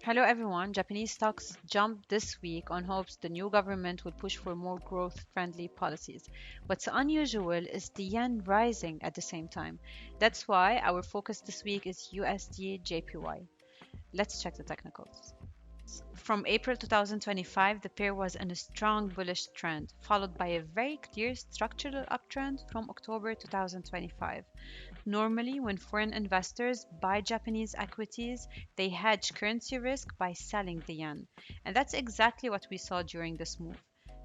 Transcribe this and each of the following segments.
Hello everyone. Japanese stocks jumped this week on hopes the new government will push for more growth-friendly policies. What's unusual is the yen rising at the same time. That's why our focus this week is USD JPY. Let's check the technicals. From April 2025, the pair was in a strong bullish trend, followed by a very clear structural uptrend from October 2025. Normally, when foreign investors buy Japanese equities, they hedge currency risk by selling the yen. And that's exactly what we saw during this move.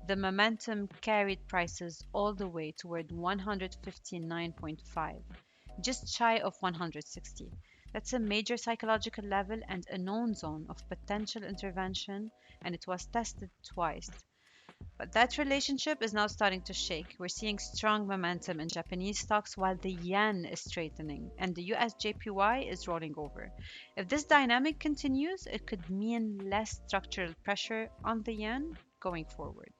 The momentum carried prices all the way toward 159.5, just shy of 160. That's a major psychological level and a known zone of potential intervention, and it was tested twice. But that relationship is now starting to shake. We're seeing strong momentum in Japanese stocks while the yen is strengthening and the US JPY is rolling over. If this dynamic continues, it could mean less structural pressure on the yen going forward.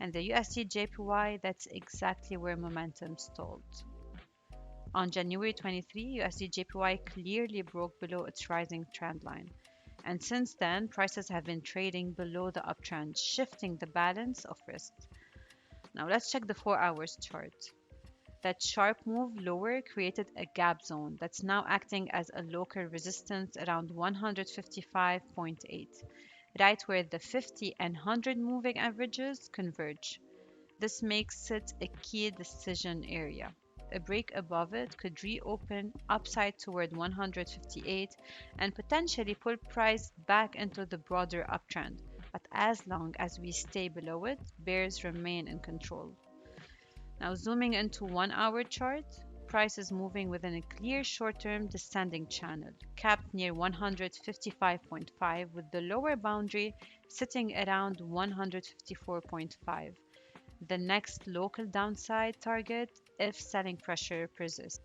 And the USD JPY, that's exactly where momentum stalled. On January 23, USD JPY clearly broke below its rising trend line. And since then, prices have been trading below the uptrend, shifting the balance of risk. Now let's check the 4 hours chart. That sharp move lower created a gap zone that's now acting as a local resistance around 155.8, right where the 50 and 100 moving averages converge. This makes it a key decision area. A break above it could reopen upside toward 158 and potentially pull price back into the broader uptrend. But as long as we stay below it, bears remain in control. Now zooming into 1 hour chart, price is moving within a clear short-term descending channel, capped near 155.5 with the lower boundary sitting around 154.5. The next local downside target if selling pressure persists.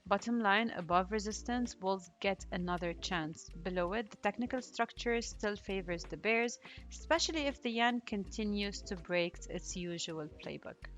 Bottom line, above resistance, bulls get another chance. Below it, the technical structure still favors the bears, especially if the yen continues to break its usual playbook.